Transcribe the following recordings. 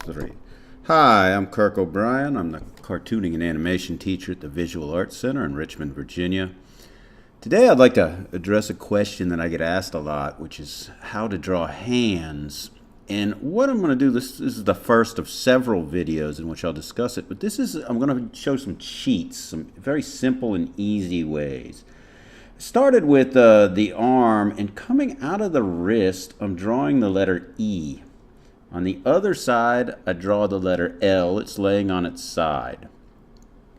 3. Hi, I'm Kirk O'Brien. I'm the cartooning and animation teacher at the Visual Arts Center in Richmond, Virginia. Today I'd like to address a question that I get asked a lot, which is how to draw hands. And what I'm going to do, this is the first of several videos in which I'll discuss it, but I'm going to show some cheats, some very simple and easy ways. I started with the arm, and coming out of the wrist, I'm drawing the letter E. On the other side, I draw the letter L. It's laying on its side.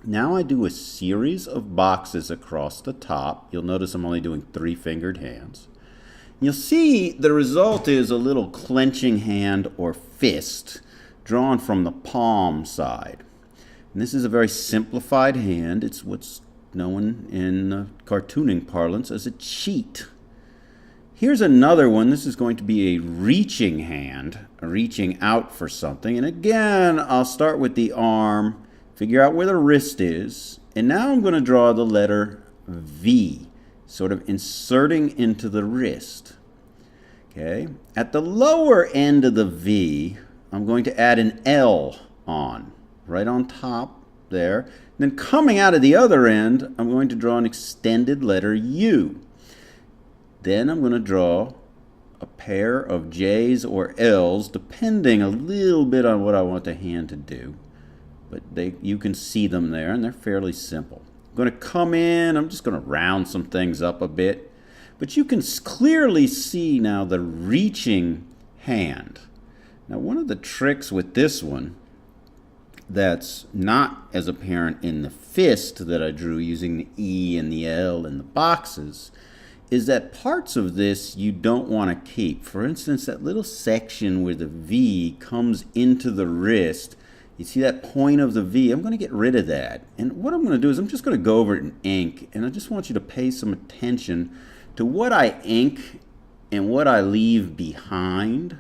Now I do a series of boxes across the top. You'll notice I'm only doing 3-fingered hands. You'll see the result is a little clenching hand or fist drawn from the palm side. And this is a very simplified hand. It's what's known in cartooning parlance as a cheat. Here's another one. This is going to be a reaching hand, reaching out for something. And again, I'll start with the arm, figure out where the wrist is, and now I'm going to draw the letter V, sort of inserting into the wrist. Okay. At the lower end of the V, I'm going to add an L on, right on top there. And then coming out of the other end, I'm going to draw an extended letter U. Then I'm going to draw a pair of J's or L's, depending a little bit on what I want the hand to do. But you can see them there, and they're fairly simple. I'm going to come in, I'm just going to round some things up a bit. But you can clearly see now the reaching hand. Now, one of the tricks with this one that's not as apparent in the fist that I drew using the E and the L and the boxes is that parts of this you don't want to keep. For instance, that little section where the V comes into the wrist, you see that point of the V, I'm going to get rid of that. And what I'm going to do is I'm just going to go over it in ink, and I just want you to pay some attention to what I ink and what I leave behind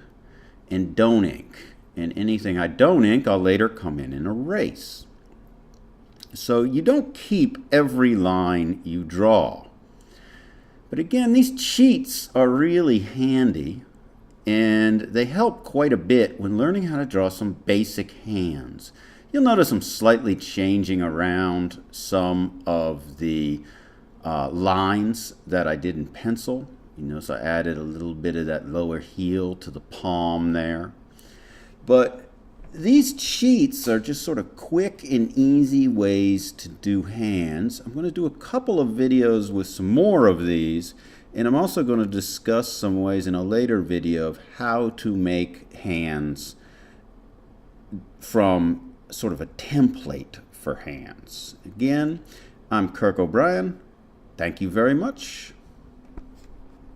and don't ink. And anything I don't ink, I'll later come in and erase. So you don't keep every line you draw. But again, these cheats are really handy, and they help quite a bit when learning how to draw some basic hands. You'll notice I'm slightly changing around some of the lines that I did in pencil. You notice I added a little bit of that lower heel to the palm there. But these cheats are just sort of quick and easy ways to do hands. I'm going to do a couple of videos with some more of these, and I'm also going to discuss some ways in a later video of how to make hands from sort of a template for hands. Again, I'm Kirk O'Brien. Thank you very much.